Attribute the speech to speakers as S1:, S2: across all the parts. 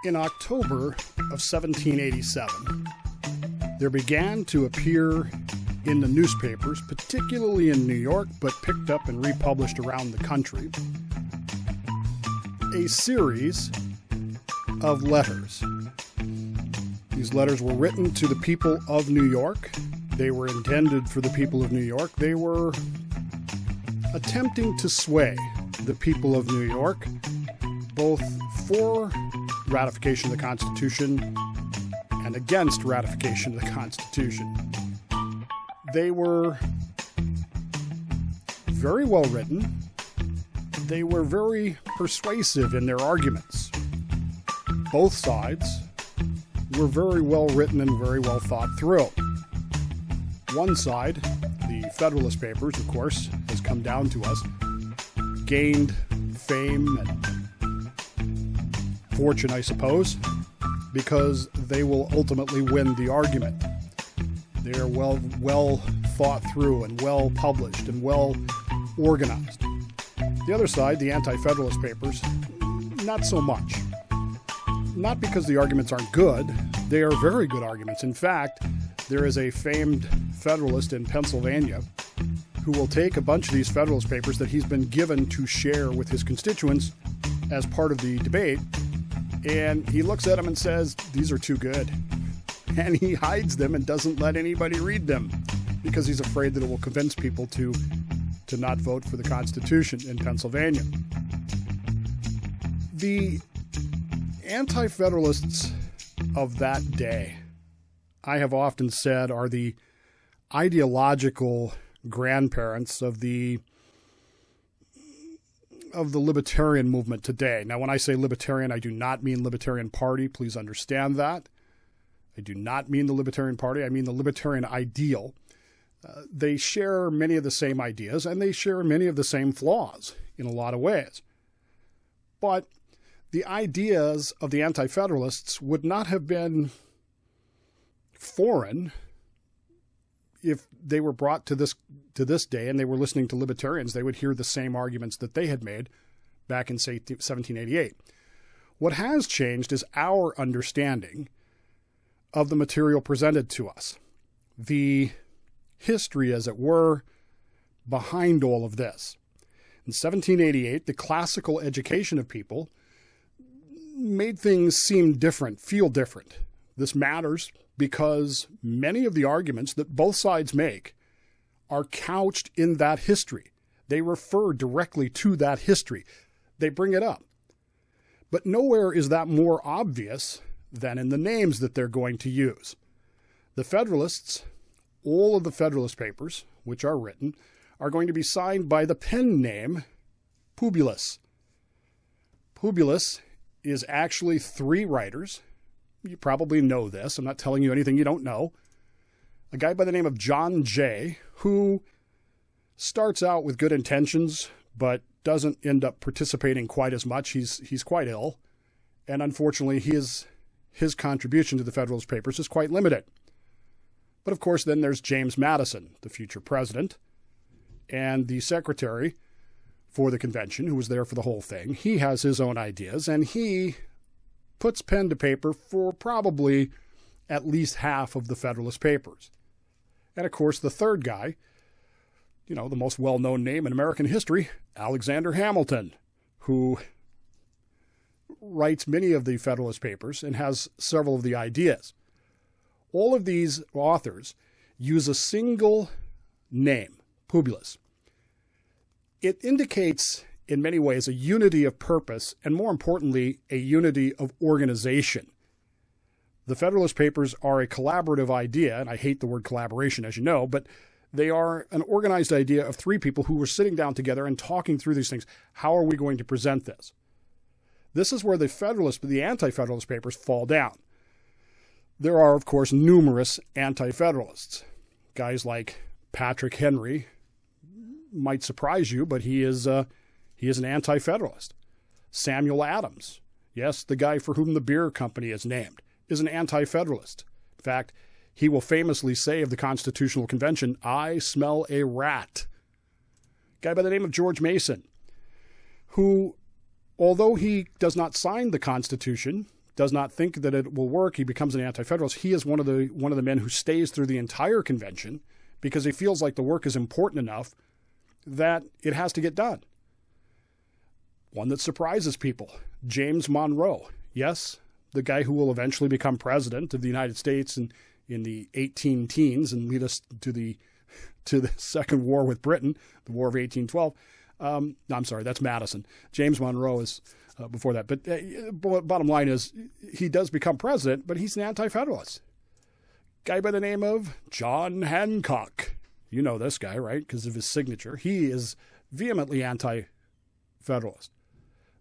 S1: In October of 1787, there began to appear in the newspapers, particularly in New York, but picked up and republished around the country, a series of letters. These letters were written to the people of New York. They were intended for the people of New York. They were attempting to sway the people of New York, both for ratification of the Constitution and against ratification of the Constitution. They were very well written. They were very persuasive in their arguments. Both sides were very well written and very well thought through. One side, the Federalist papers, of course, has come down to us, gained fame and fortune, I suppose, because they will ultimately win the argument. They are well thought through and well published and well organized. The other side, the Anti-Federalist papers, not so much. Not because the arguments aren't good. They are very good arguments. In fact, there is a famed Federalist in Pennsylvania who will take a bunch of these Federalist papers that he's been given to share with his constituents as part of the debate, and he looks at them and says, these are too good. And he hides them and doesn't let anybody read them because he's afraid that it will convince people to not vote for the Constitution in Pennsylvania. The Anti-Federalists of that day, I have often said, are the ideological grandparents of the libertarian movement today. Now, when I say libertarian, I do not mean Libertarian Party. Please understand that. I do not mean the Libertarian Party. I mean the libertarian ideal. They share many of the same ideas, and they share many of the same flaws in a lot of ways. But the ideas of the Anti-Federalists would not have been foreign if they were brought to this day and they were listening to libertarians. They would hear the same arguments that they had made back in, say, 1788. What has changed is our understanding of the material presented to us, the history, as it were, behind all of this. In 1788, the classical education of people made things seem different, feel different. This matters because many of the arguments that both sides make are couched in that history. They refer directly to that history. They bring it up. But nowhere is that more obvious than in the names that they're going to use. The Federalists, all of the Federalist papers, which are written, are going to be signed by the pen name Publius. Publius is actually three writers. You probably know this. I'm not telling you anything you don't know. A guy by the name of John Jay, who starts out with good intentions, but doesn't end up participating quite as much. He's quite ill. And unfortunately, his contribution to the Federalist papers is quite limited. But of course, then there's James Madison, the future president, and the secretary for the convention, who was there for the whole thing. He has his own ideas, and he puts pen to paper for probably at least half of the Federalist papers. And of course, the third guy, the most well-known name in American history, Alexander Hamilton, who writes many of the Federalist papers and has several of the ideas. All of these authors use a single name, Publius. It indicates, in many ways, a unity of purpose and, more importantly, a unity of organization. The Federalist papers are a collaborative idea, and I hate the word collaboration, as you know, but they are an organized idea of three people who were sitting down together and talking through these things. How are we going to present this? This is where the Anti-Federalist papers fall down. There are, of course, numerous Anti-Federalists. Guys like Patrick Henry might surprise you, but he is an Anti-Federalist. Samuel Adams, yes, the guy for whom the beer company is named, is an Anti-Federalist. In fact, he will famously say of the Constitutional Convention, "I smell a rat." A guy by the name of George Mason, who, although he does not sign the Constitution, does not think that it will work. He becomes an anti-federalist. He is one of the men who stays through the entire convention because he feels like the work is important enough that it has to get done. One that surprises people, James Monroe. Yes, the guy who will eventually become president of the United States in the 18-teens and lead us to the Second War with Britain, the War of 1812. No, I'm sorry, that's Madison. James Monroe is before that. But bottom line is, he does become president, but he's an anti-federalist. Guy by the name of John Hancock. You know this guy, right? Because of his signature. He is vehemently anti-federalist.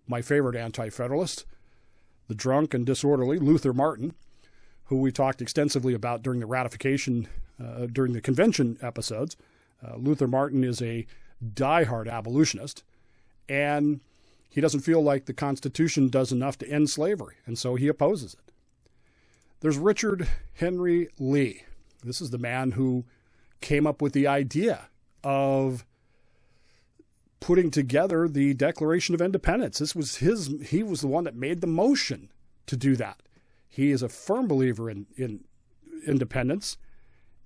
S1: My favorite anti-federalist, the drunk and disorderly Luther Martin, who we talked extensively about during the ratification, during the convention episodes. Luther Martin is a diehard abolitionist, and he doesn't feel like the Constitution does enough to end slavery, and so he opposes it. There's Richard Henry Lee. This is the man who came up with the idea of putting together the Declaration of Independence. He was the one that made the motion to do that. He is a firm believer in independence,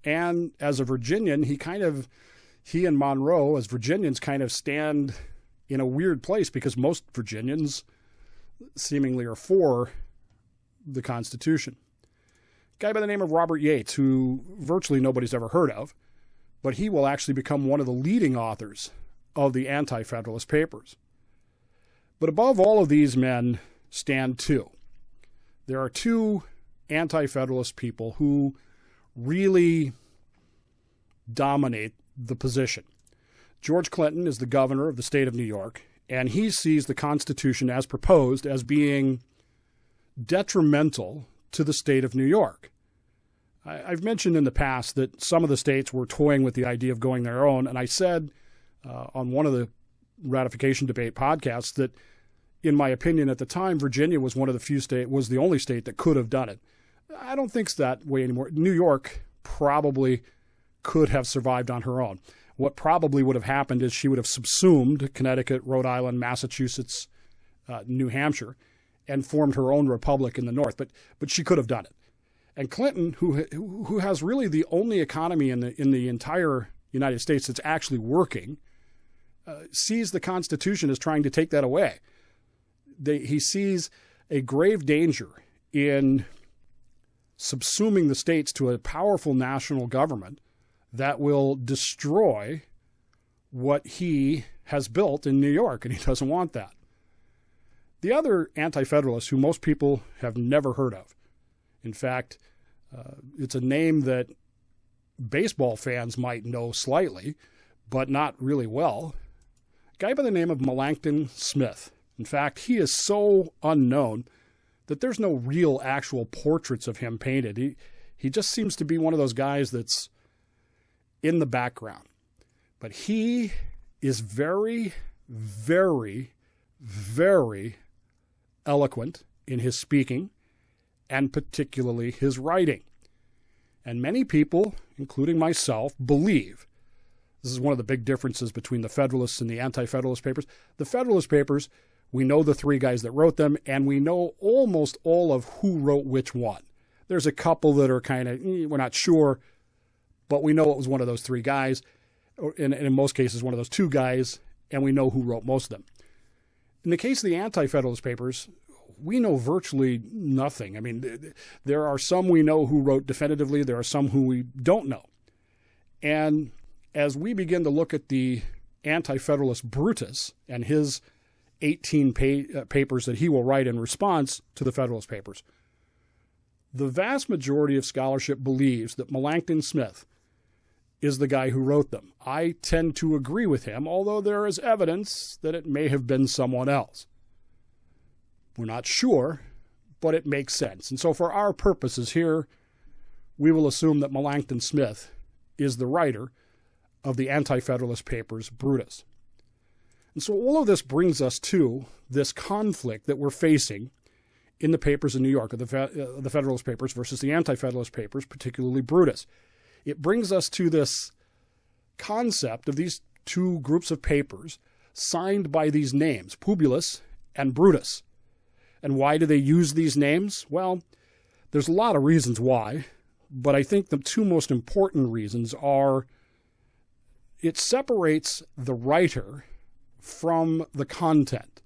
S1: and as a Virginian, he and Monroe, as Virginians, kind of stand in a weird place because most Virginians seemingly are for the Constitution. A guy by the name of Robert Yates, who virtually nobody's ever heard of, but he will actually become one of the leading authors of the Anti-Federalist Papers. But above all of these men stand two. There are two Anti-Federalist people who really dominate the position. George Clinton is the governor of the state of New York, and he sees the Constitution as proposed as being detrimental to the state of New York. I've mentioned in the past that some of the states were toying with the idea of going their own, and I said on one of the ratification debate podcasts that, in my opinion at the time, Virginia was was the only state that could have done it. I don't think it's that way anymore. New York probably could have survived on her own. What probably would have happened is she would have subsumed Connecticut, Rhode Island, Massachusetts, New Hampshire, and formed her own republic in the north. But she could have done it. And Clinton, who has really the only economy in the entire United States that's actually working, sees the Constitution as trying to take that away. He sees a grave danger in subsuming the states to a powerful national government that will destroy what he has built in New York, and he doesn't want that. The other anti-federalist, who most people have never heard of, in fact, it's a name that baseball fans might know slightly, but not really well, a guy by the name of Melancton Smith. In fact, he is so unknown that there's no real actual portraits of him painted. He just seems to be one of those guys that's in the background. But he is very, very, very eloquent in his speaking and particularly his writing. And many people, including myself, believe this is one of the big differences between the Federalists and the Anti-Federalist Papers. The Federalist Papers, we know the three guys that wrote them, and we know almost all of who wrote which one. There's a couple that are kind of, we're not sure, but we know it was one of those three guys, and in most cases one of those two guys, and we know who wrote most of them. In the case of the Anti-Federalist Papers, we know virtually nothing. I mean, there are some we know who wrote definitively. There are some who we don't know. And as we begin to look at the Anti-Federalist Brutus and his 18 papers that he will write in response to the Federalist Papers, the vast majority of scholarship believes that Melancton Smith is the guy who wrote them. I tend to agree with him, although there is evidence that it may have been someone else. We're not sure, but it makes sense. And so for our purposes here, we will assume that Melancton Smith is the writer of the Anti-Federalist Papers, Brutus. And so all of this brings us to this conflict that we're facing in the papers in New York, the Federalist Papers versus the Anti-Federalist Papers, particularly Brutus. It brings us to this concept of these two groups of papers signed by these names, Publius and Brutus. And why do they use these names? Well, there's a lot of reasons why, but I think the two most important reasons are it separates the writer from the content.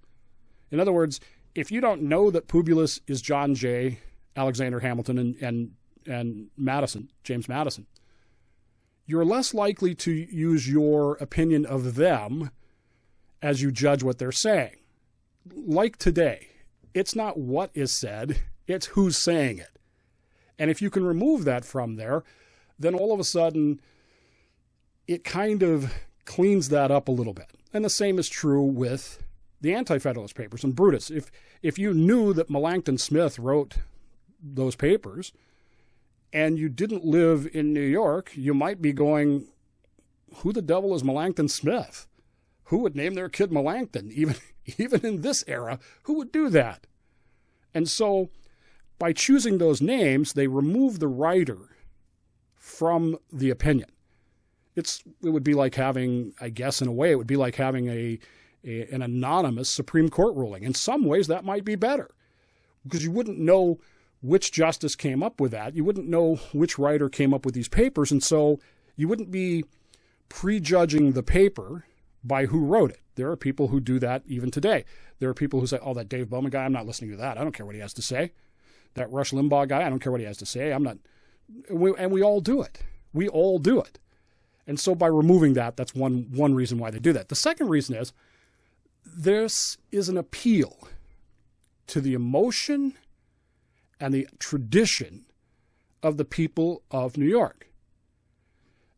S1: In other words, if you don't know that Publius is John Jay, Alexander Hamilton, and Madison, James Madison, you're less likely to use your opinion of them as you judge what they're saying. Like today, it's not what is said, it's who's saying it. And if you can remove that from there, then all of a sudden it kind of cleans that up a little bit. And the same is true with the Anti-Federalist papers and Brutus. If you knew that Melancton Smith wrote those papers and you didn't live in New York, you might be going, who the devil is Melancton Smith? Who would name their kid Melancton? Even in this era, who would do that? And so by choosing those names, they remove the writer from the opinion. It would be like having, I guess in a way, it would be like having an anonymous Supreme Court ruling. In some ways, that might be better because you wouldn't know which justice came up with that. You wouldn't know which writer came up with these papers, and so you wouldn't be prejudging the paper by who wrote it. There are people who do that even today. There are people who say, oh, that Dave Bowman guy, I'm not listening to that. I don't care what he has to say. That Rush Limbaugh guy, I don't care what he has to say. I'm not. And we all do it. We all do it. And so by removing that, that's one reason why they do that. The second reason is this is an appeal to the emotion and the tradition of the people of New York.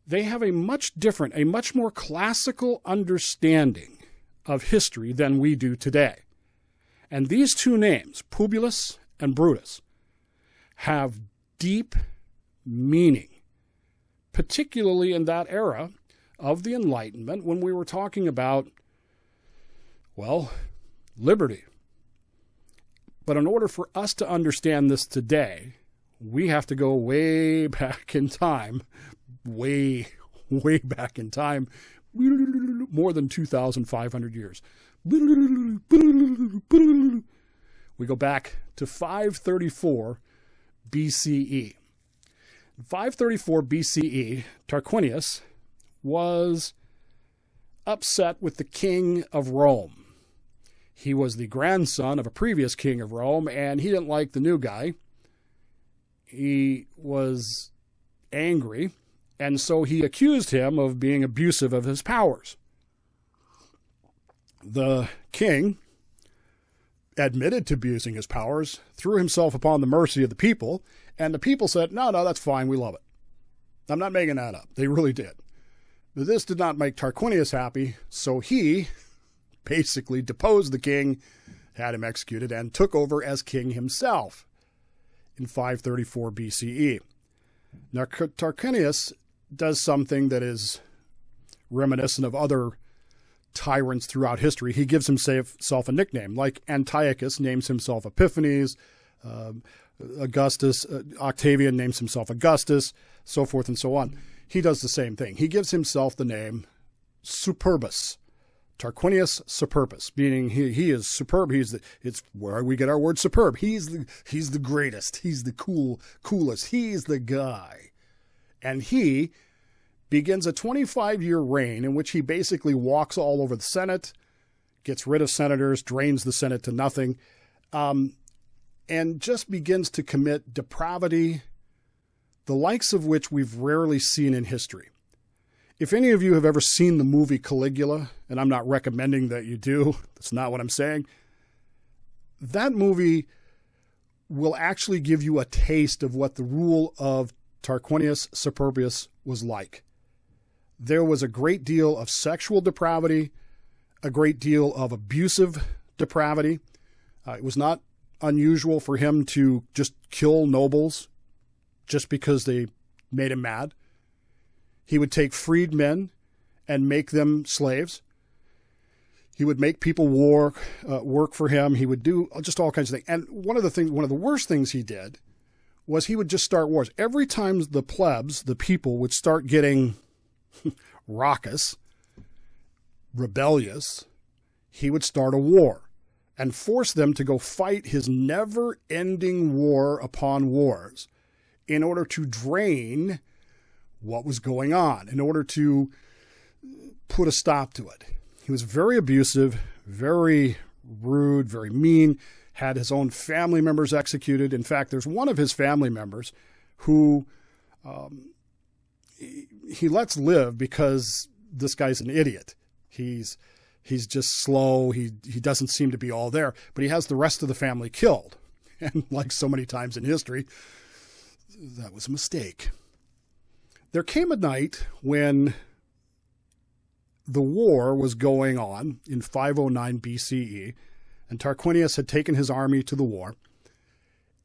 S1: They have a much different, a much more classical understanding of history than we do today. And these two names, Publius and Brutus, have deep meaning, particularly in that era of the Enlightenment when we were talking about, well, liberty. But in order for us to understand this today, we have to go way back in time, way back in time, more than 2,500 years. We go back to 534 BCE. In 534 BCE, Tarquinius was upset with the king of Rome. He was the grandson of a previous king of Rome, and he didn't like the new guy. He was angry, and so he accused him of being abusive of his powers. The king admitted to abusing his powers, threw himself upon the mercy of the people, and the people said, no, that's fine, we love it. I'm not making that up. They really did. But this did not make Tarquinius happy, so he basically deposed the king, had him executed, and took over as king himself in 534 BCE. Now, Tarquinius does something that is reminiscent of other tyrants throughout history. He gives himself a nickname, like Antiochus names himself Epiphanes, Octavian names himself Augustus, so forth and so on. He does the same thing. He gives himself the name Superbus, Tarquinius Superbus, meaning he is superb. It's where we get our word superb. He's the greatest. He's the coolest. He's the guy. And he begins a 25-year reign in which he basically walks all over the Senate, gets rid of senators, drains the Senate to nothing, and just begins to commit depravity, the likes of which we've rarely seen in history. If any of you have ever seen the movie Caligula, and I'm not recommending that you do, that's not what I'm saying, that movie will actually give you a taste of what the rule of Tarquinius Superbus was like. There was a great deal of sexual depravity, a great deal of abusive depravity. It was not unusual for him to just kill nobles just because they made him mad. He would take freedmen and make them slaves. He would make people work for him. He would do just all kinds of things. And one of the worst things he did was he would just start wars. Every time the plebs, the people, would start getting raucous, rebellious, he would start a war. and forced them to go fight his never-ending war upon wars in order to drain what was going on, in order to put a stop to it. He was very abusive, very rude, very mean, had his own family members executed. In fact, there's one of his family members who he lets live because this guy's an idiot. He's just slow. He doesn't seem to be all there, but he has the rest of the family killed. And like so many times in history, that was a mistake. There came a night when the war was going on in 509 BCE, and Tarquinius had taken his army to the war.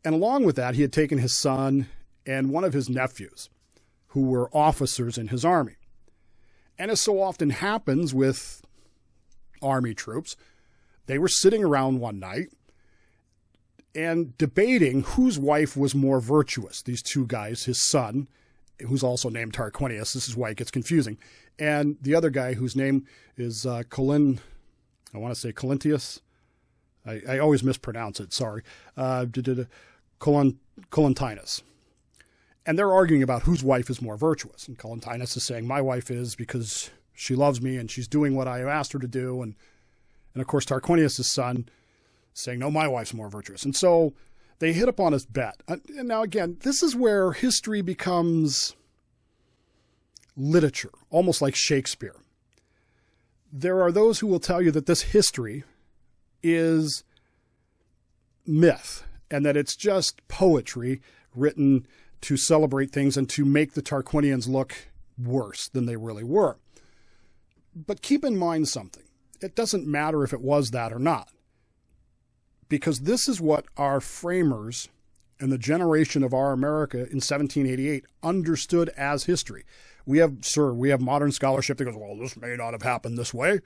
S1: And along with that, he had taken his son and one of his nephews, who were officers in his army. And as so often happens with army troops, they were sitting around one night and debating whose wife was more virtuous. These two guys, his son, who's also named Tarquinius, this is why it gets confusing, and the other guy whose name is Colintius. I always mispronounce it, sorry. Colintinus. And they're arguing about whose wife is more virtuous. And Colintinus is saying, my wife is because she loves me and she's doing what I asked her to do. And of course, Tarquinius' son saying, no, my wife's more virtuous. And so they hit upon this bet. And now, again, this is where history becomes literature, almost like Shakespeare. There are those who will tell you that this history is myth and that it's just poetry written to celebrate things and to make the Tarquinians look worse than they really were. But keep in mind something. It doesn't matter if it was that or not, because this is what our framers and the generation of our America in 1788 understood as history. We have modern scholarship that goes, well, this may not have happened this way.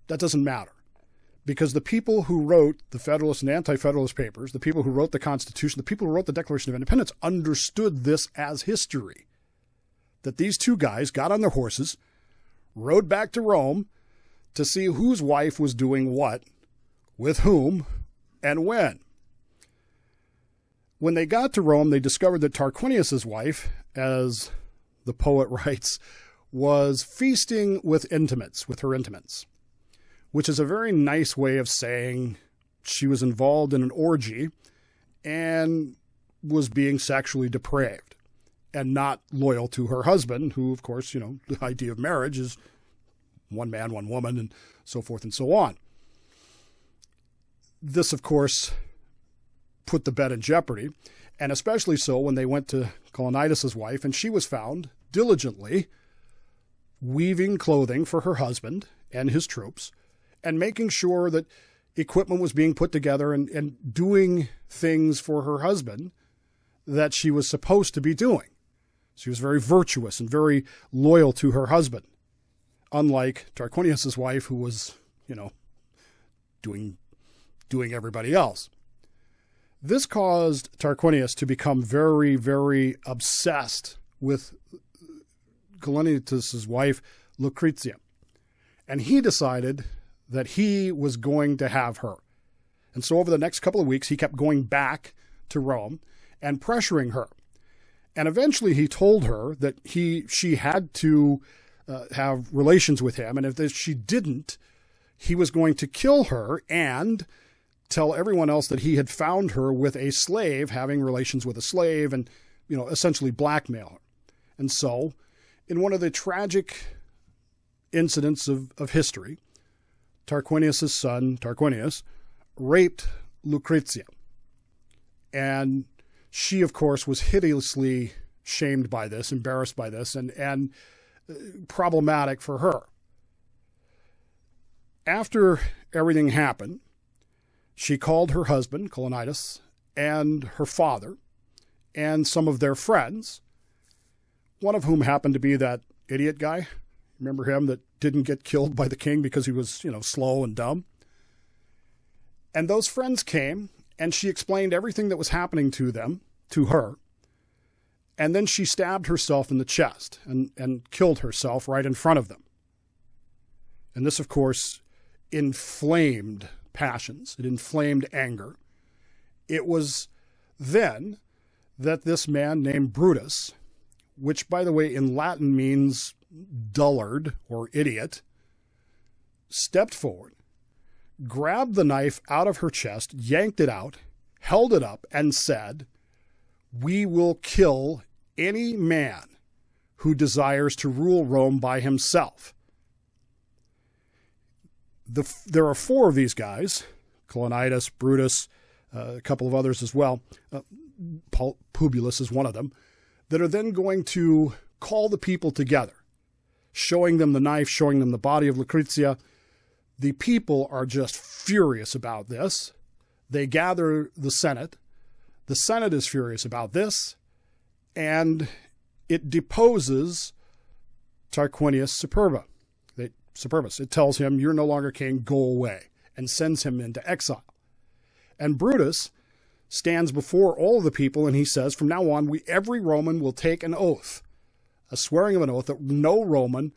S1: That doesn't matter. Because the people who wrote the Federalist and Anti-Federalist papers, the people who wrote the Constitution, the people who wrote the Declaration of Independence understood this as history. That these two guys got on their horses, rode back to Rome to see whose wife was doing what, with whom, and when. When they got to Rome, they discovered that Tarquinius' wife, as the poet writes, was feasting with her intimates, which is a very nice way of saying she was involved in an orgy and was being sexually depraved and not loyal to her husband, who, of course, the idea of marriage is one man, one woman, and so forth and so on. This, of course, put the bet in jeopardy, and especially so when they went to Colonidas' wife, and she was found diligently weaving clothing for her husband and his troops, and making sure that equipment was being put together and doing things for her husband that she was supposed to be doing. She was very virtuous and very loyal to her husband, unlike Tarquinius' wife, who was, doing everybody else. This caused Tarquinius to become very, very obsessed with Colonidas' wife, Lucretia. And he decided that he was going to have her. And so over the next couple of weeks, he kept going back to Rome and pressuring her. And eventually he told her that she had to have relations with him. And if she didn't, he was going to kill her and tell everyone else that he had found her with a slave, having relations with a slave, and, essentially blackmail her. And so in one of the tragic incidents of history, Tarquinius' son, Tarquinius, raped Lucretia. And she, of course, was hideously shamed by this, embarrassed by this, and problematic for her. After everything happened, she called her husband, Colonidas, and her father, and some of their friends, one of whom happened to be that idiot guy. Remember him that didn't get killed by the king because he was, slow and dumb? And those friends came, and she explained everything that was happening to her. And then she stabbed herself in the chest and killed herself right in front of them. And this, of course, inflamed passions. It inflamed anger. It was then that this man named Brutus, which, by the way, in Latin means dullard or idiot, stepped forward, grabbed the knife out of her chest, yanked it out, held it up, and said, "We will kill any man who desires to rule Rome by himself." There are four of these guys, Colonitis, Brutus, a couple of others as well, Publius is one of them, that are then going to call the people together, showing them the knife, showing them the body of Lucrezia. The people are just furious about this. They gather the Senate. The Senate is furious about this, and it deposes Tarquinius Superbus. It tells him, "You're no longer king, go away," and sends him into exile. And Brutus stands before all of the people, and he says, from now on, every Roman will take an oath, a swearing of an oath, that no Roman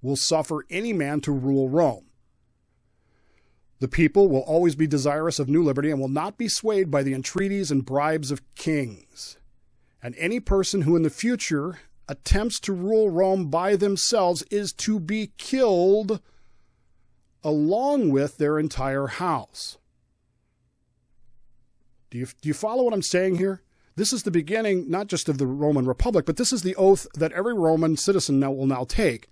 S1: will suffer any man to rule Rome. The people will always be desirous of new liberty and will not be swayed by the entreaties and bribes of kings. And any person who in the future attempts to rule Rome by themselves is to be killed along with their entire house. Do you follow what I'm saying here? This is the beginning, not just of the Roman Republic, but this is the oath that every Roman citizen will now take,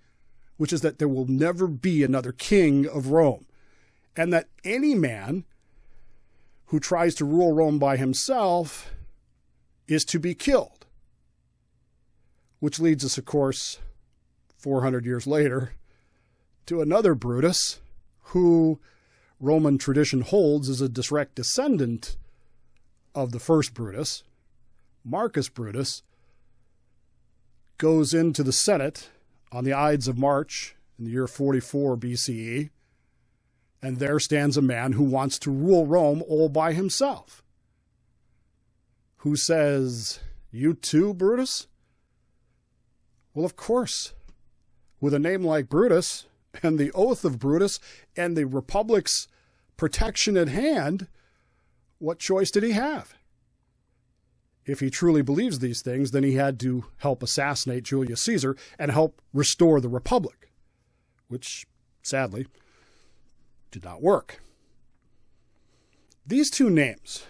S1: which is that there will never be another king of Rome, and that any man who tries to rule Rome by himself is to be killed. Which leads us, of course, 400 years later, to another Brutus, who Roman tradition holds as a direct descendant of the first Brutus. Marcus Brutus goes into the Senate on the Ides of March in the year 44 BCE, and there stands a man who wants to rule Rome all by himself. Who says, "You too, Brutus?" Well, of course. With a name like Brutus and the oath of Brutus and the Republic's protection at hand, what choice did he have? If he truly believes these things, then he had to help assassinate Julius Caesar and help restore the Republic, which, sadly, did not work. These two names,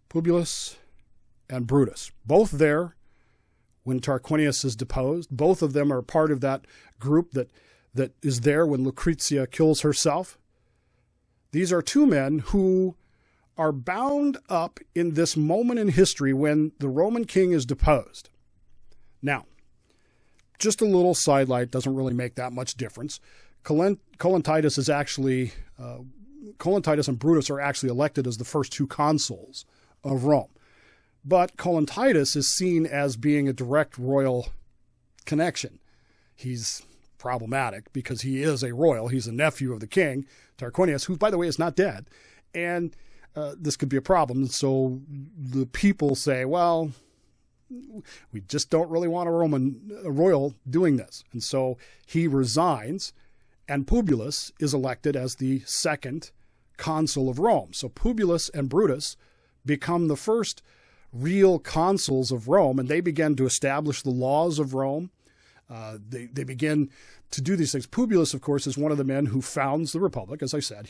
S1: Publius and Brutus, both there when Tarquinius is deposed, both of them are part of that group that is there when Lucrezia kills herself. These are two men who are bound up in this moment in history when the Roman king is deposed. Now, just a little sidelight, doesn't really make that much difference. Colonitis and Brutus are actually elected as the first two consuls of Rome. But Colonitis is seen as being a direct royal connection. He's problematic because he is a royal. He's a nephew of the king, Tarquinius, who, by the way, is not dead. And this could be a problem. So the people say, well, we just don't really want a royal doing this. And so he resigns, and Publius is elected as the second consul of Rome. So Publius and Brutus become the first real consuls of Rome, and they begin to establish the laws of Rome. They begin to do these things. Publius, of course, is one of the men who founds the Republic, as I said.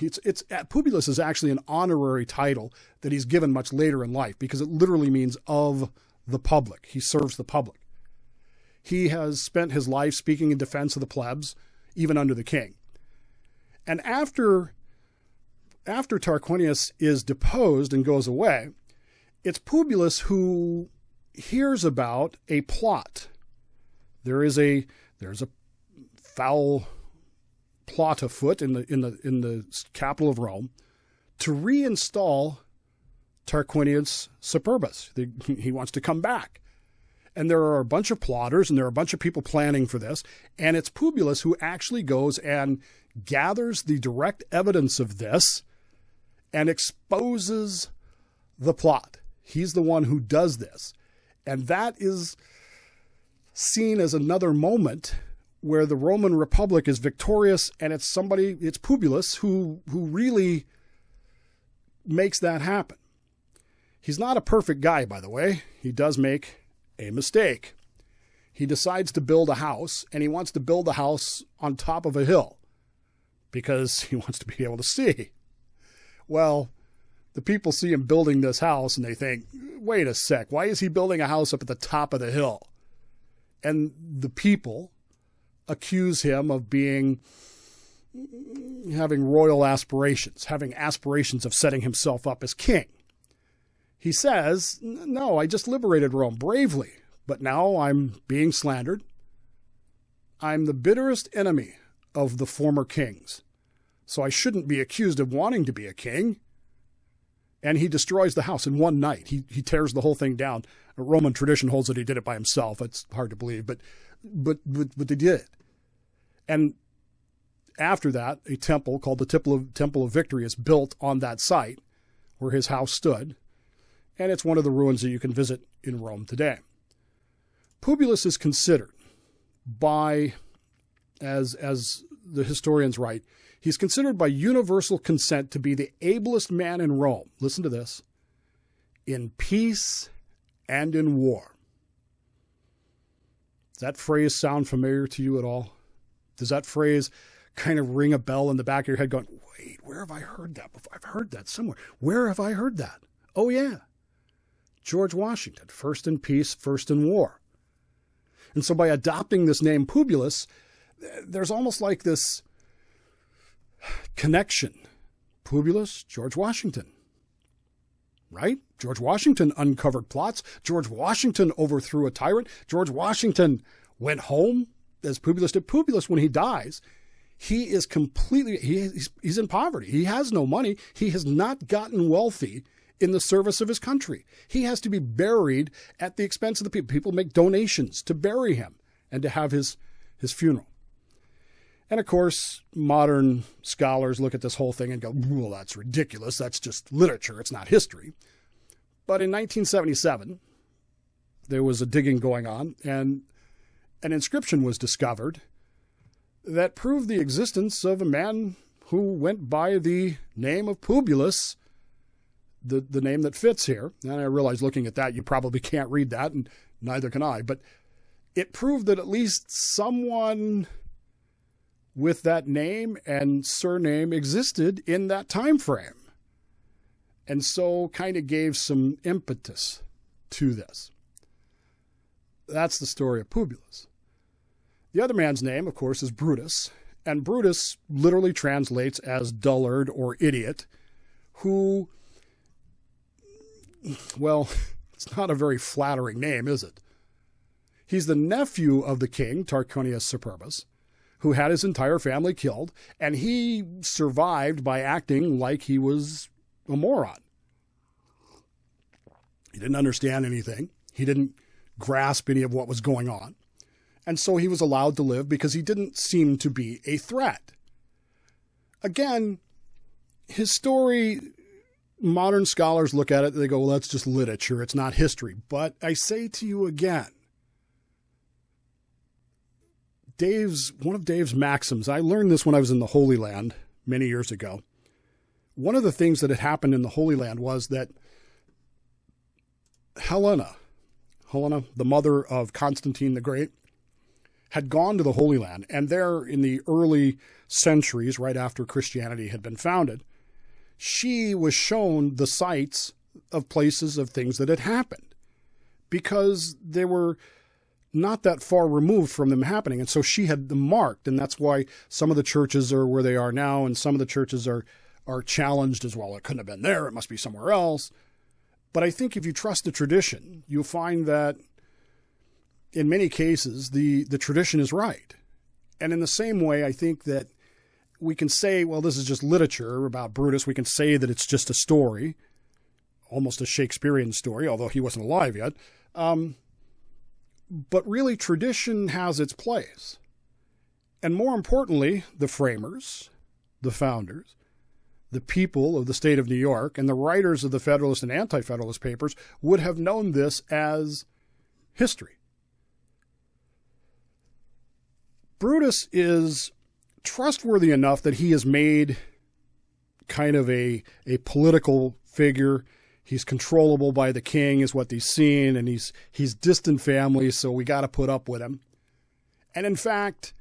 S1: Publius is actually an honorary title that he's given much later in life because it literally means of the public. He serves the public. He has spent his life speaking in defense of the plebs, even under the king. And after Tarquinius is deposed and goes away, it's Publius who hears about a plot. There's a foul plot afoot in the capital of Rome to reinstall Tarquinius Superbus. He wants to come back. And there are a bunch of plotters and there are a bunch of people planning for this. And it's Publius who actually goes and gathers the direct evidence of this and exposes the plot. He's the one who does this. And that is seen as another moment where the Roman Republic is victorious, and it's Publius who really makes that happen? He's not a perfect guy, by the way. He does make a mistake. He decides to build a house, and he wants to build a house on top of a hill because he wants to be able to see. Well, the people see him building this house, and they think, wait a sec, why is he building a house up at the top of the hill? And the people accuse him of having royal aspirations, having aspirations of setting himself up as king. He says, no, I just liberated Rome bravely, but now I'm being slandered. I'm the bitterest enemy of the former kings, so I shouldn't be accused of wanting to be a king. And he destroys the house in one night. He tears the whole thing down. A Roman tradition holds that he did it by himself. It's hard to believe, but they did. And after that, a temple called the Temple of Victory is built on that site where his house stood. And it's one of the ruins that you can visit in Rome today. Publius is considered by, as the historians write, he's considered by universal consent to be the ablest man in Rome. Listen to this. In peace and in war. Does that phrase sound familiar to you at all? Does that phrase kind of ring a bell in the back of your head going, wait, where have I heard that before? I've heard that somewhere. Where have I heard that? Oh, yeah. George Washington, first in peace, first in war. And so by adopting this name Publius, there's almost like this connection. Publius, George Washington. Right? George Washington uncovered plots. George Washington overthrew a tyrant. George Washington went home as Publius did. Publius, when he dies, he is completely, he's in poverty. He has no money. He has not gotten wealthy in the service of his country. He has to be buried at the expense of the people. People make donations to bury him and to have his funeral. And of course, modern scholars look at this whole thing and go, well, that's ridiculous. That's just literature. It's not history. But in 1977, there was a digging going on, and an inscription was discovered that proved the existence of a man who went by the name of Publius, the name that fits here. And I realize looking at that, you probably can't read that, and neither can I. But it proved that at least someone with that name and surname existed in that time frame. And so kind of gave some impetus to this. That's the story of Publius. The other man's name, of course, is Brutus. And Brutus literally translates as dullard or idiot, who, well, it's not a very flattering name, is it? He's the nephew of the king, Tarquinius Superbus, who had his entire family killed, and he survived by acting like he was a moron. He didn't understand anything. He didn't grasp any of what was going on. And so he was allowed to live because he didn't seem to be a threat. Again, his story, modern scholars look at it, they go, well, that's just literature. It's not history. But I say to you again, one of Dave's maxims, I learned this when I was in the Holy Land many years ago. One of the things that had happened in the Holy Land was that Helena, the mother of Constantine the Great, had gone to the Holy Land, and there in the early centuries, right after Christianity had been founded, she was shown the sites of places of things that had happened because they were not that far removed from them happening. And so she had them marked, and that's why some of the churches are where they are now, and some of the churches are challenged as well. It couldn't have been there. It must be somewhere else. But I think if you trust the tradition, you'll find that in many cases, the tradition is right. And in the same way, I think that we can say, well, this is just literature about Brutus. We can say that it's just a story, almost a Shakespearean story, although he wasn't alive yet. But really, tradition has its place. And more importantly, the framers, the founders, the people of the state of New York, and the writers of the Federalist and Anti-Federalist papers would have known this as history. Brutus is trustworthy enough that he has made kind of a political figure. He's controllable by the king is what he's seen, and he's distant family, so we got to put up with him. And in fact,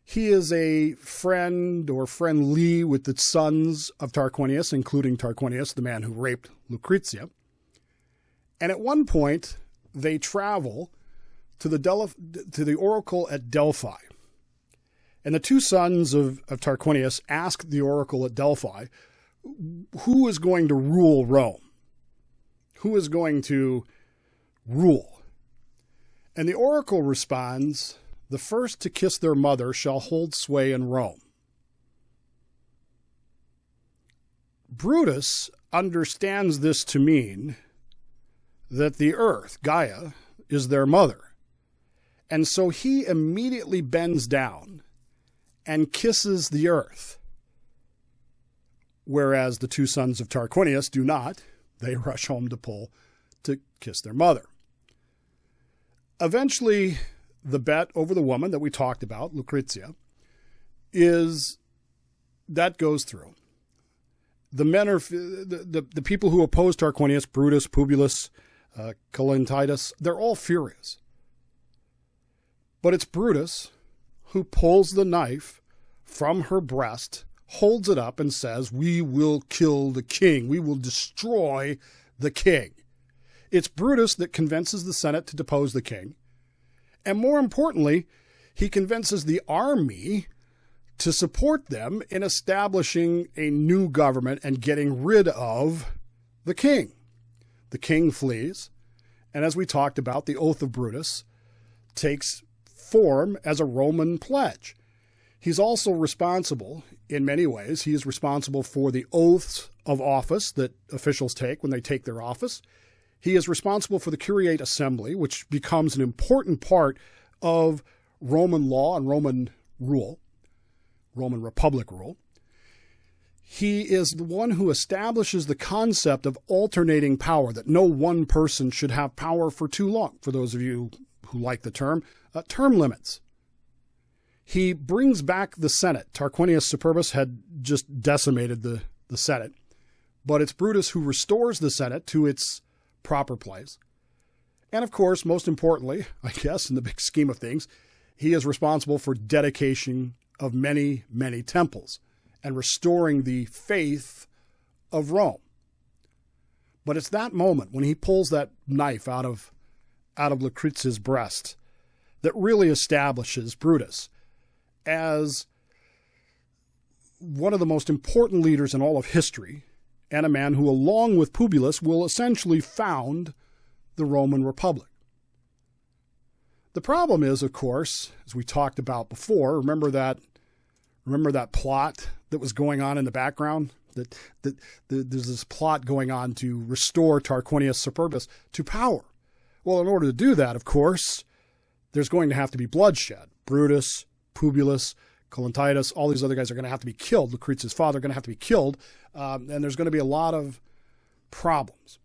S1: he is a friend or friendly with the sons of Tarquinius, including Tarquinius, the man who raped Lucretia. And at one point, they travel to the oracle at Delphi. And the two sons of Tarquinius ask the oracle at Delphi, who is going to rule Rome? Who is going to rule? And the oracle responds, the first to kiss their mother shall hold sway in Rome. Brutus understands this to mean that the earth, Gaia, is their mother. And so he immediately bends down and kisses the earth. Whereas the two sons of Tarquinius do not. They rush home to kiss their mother. Eventually, the bet over the woman that we talked about, Lucretia, that goes through. The men are the people who oppose Tarquinius, Brutus, Publius, Colentidas, they're all furious. But it's Brutus who pulls the knife from her breast, holds it up, and says, we will kill the king. We will destroy the king. It's Brutus that convinces the Senate to depose the king. And more importantly, he convinces the army to support them in establishing a new government and getting rid of the king. The king flees. And as we talked about, the oath of Brutus takes form as a Roman pledge. He's also responsible in many ways. He is responsible for the oaths of office that officials take when they take their office. He is responsible for the Curiate Assembly, which becomes an important part of Roman law and Roman rule, Roman Republic rule. He is the one who establishes the concept of alternating power, that no one person should have power for too long. For those of you who like the term limits. He brings back the Senate. Tarquinius Superbus had just decimated the Senate, but it's Brutus who restores the Senate to its proper place. And of course, most importantly, I guess, in the big scheme of things, he is responsible for dedication of many, many temples and restoring the faith of Rome. But it's that moment when he pulls that knife out of Lucretia's breast that really establishes Brutus as one of the most important leaders in all of history, and a man who, along with Publius, will essentially found the Roman Republic. The problem is, of course, as we talked about before, remember that plot that was going on in the background? That there's this plot going on to restore Tarquinius Superbus to power. Well, in order to do that, of course, there's going to have to be bloodshed. Brutus, Publius, Colentidas, all these other guys are going to have to be killed. Lucretia's father are going to have to be killed. And there's going to be a lot of problems.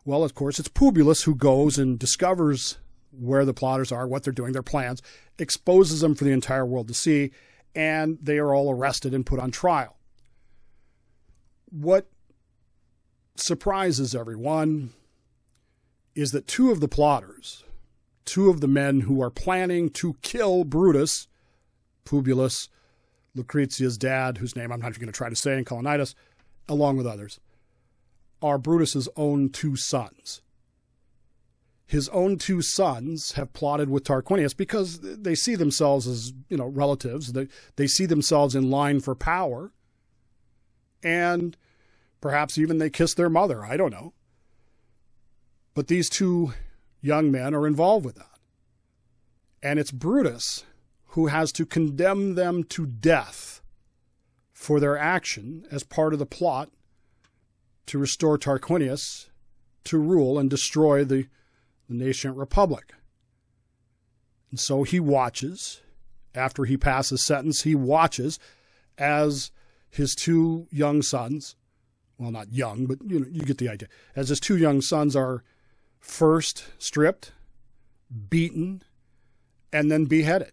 S1: Well, of course, it's Publius who goes and discovers where the plotters are, what they're doing, their plans, exposes them for the entire world to see, and they are all arrested and put on trial. What surprises everyone is that two of the plotters, two of the men who are planning to kill Brutus, Publius, Lucretia's dad, whose name I'm not even going to try to say, and Colonidas, along with others, are Brutus's own two sons. His own two sons have plotted with Tarquinius because they see themselves as, relatives. They see themselves in line for power. And perhaps even they kiss their mother. I don't know. But these two young men are involved with that. And it's Brutus who has to condemn them to death for their action as part of the plot to restore Tarquinius to rule and destroy the nascent republic. And so he watches, after he passes sentence, he watches as his two young sons, well, not young, but you get the idea, as his two young sons are first stripped, beaten, and then beheaded.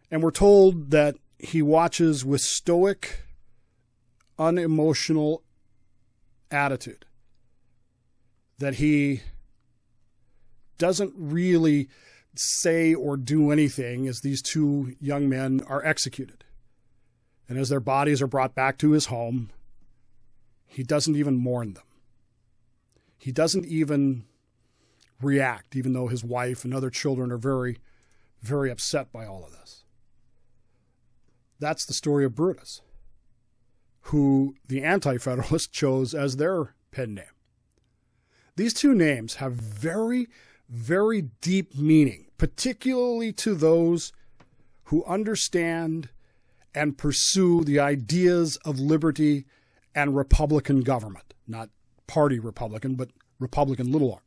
S1: And we're told that he watches with stoic unemotional attitude, that he doesn't really say or do anything as these two young men are executed. And as their bodies are brought back to his home, he doesn't even mourn them. He doesn't even react, even though his wife and other children are very, very upset by all of this. That's the story of Brutus, who the Anti-Federalists chose as their pen name. These two names have very, very deep meaning, particularly to those who understand and pursue the ideas of liberty and Republican government, not party Republican, but Republican little r.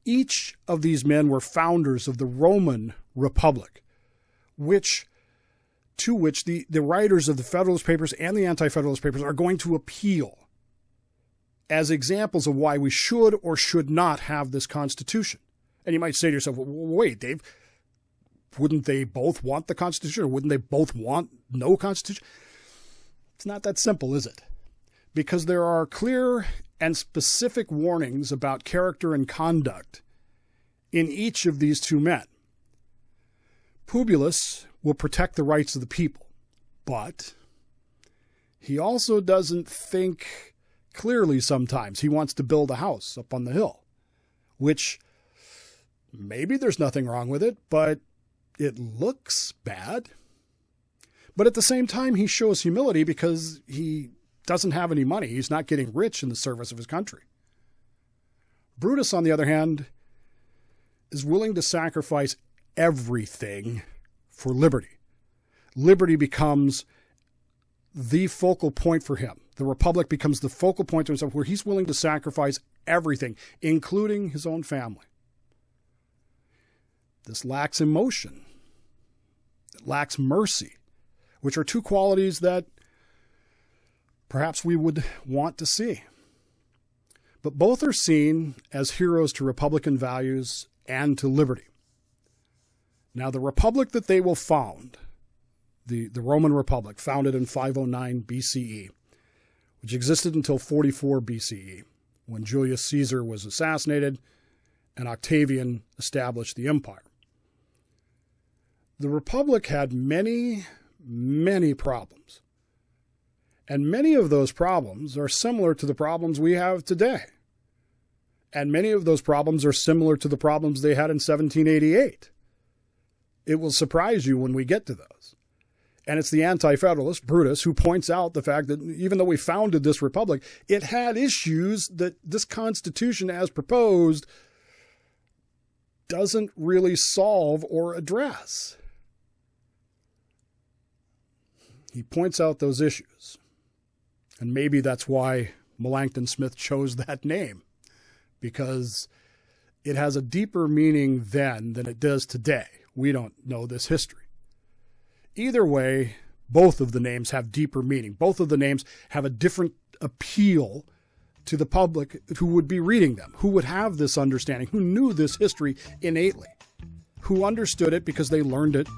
S1: Each of these men were founders of the Roman Republic, to which the writers of the Federalist Papers and the Anti-Federalist Papers are going to appeal as examples of why we should or should not have this Constitution. And you might say to yourself, well, wait, Dave, wouldn't they both want the Constitution, or wouldn't they both want no Constitution? It's not that simple, is it? Because there are clear and specific warnings about character and conduct in each of these two men. Publius will protect the rights of the people, but he also doesn't think clearly sometimes. He wants to build a house up on the hill, which maybe there's nothing wrong with it, but it looks bad. But at the same time, he shows humility because he doesn't have any money. He's not getting rich in the service of his country. Brutus, on the other hand, is willing to sacrifice everything for liberty. Liberty becomes the focal point for him. The Republic becomes the focal point to himself, where he's willing to sacrifice everything, including his own family. This lacks emotion. It lacks mercy, which are two qualities that perhaps we would want to see. But both are seen as heroes to Republican values and to liberty. Now, the Republic that they will found, the Roman Republic, founded in 509 BCE, which existed until 44 BCE, when Julius Caesar was assassinated and Octavian established the empire. The Republic had many, many problems. And many of those problems are similar to the problems we have today. And many of those problems are similar to the problems they had in 1788. It will surprise you when we get to those. And it's the Anti-Federalist, Brutus, who points out the fact that even though we founded this republic, it had issues that this Constitution, as proposed, doesn't really solve or address. He points out those issues. And maybe that's why Melancton Smith chose that name, because it has a deeper meaning then than it does today. We don't know this history. Either way, both of the names have deeper meaning. Both of the names have a different appeal to the public who would be reading them, who would have this understanding, who knew this history innately, who understood it because they learned it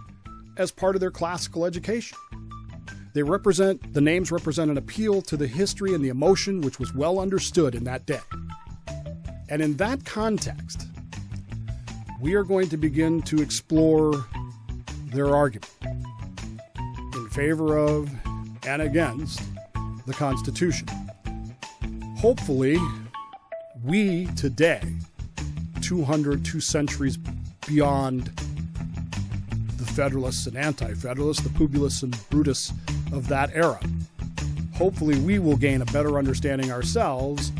S1: as part of their classical education. The names represent an appeal to the history and the emotion which was well understood in that day. And in that context, we are going to begin to explore their argument in favor of and against the Constitution. Hopefully, we today, 2 centuries beyond the Federalists and Anti-Federalists, the Publius and Brutus of that era, hopefully we will gain a better understanding ourselves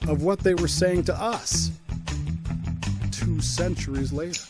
S1: of what they were saying to us 2 centuries later.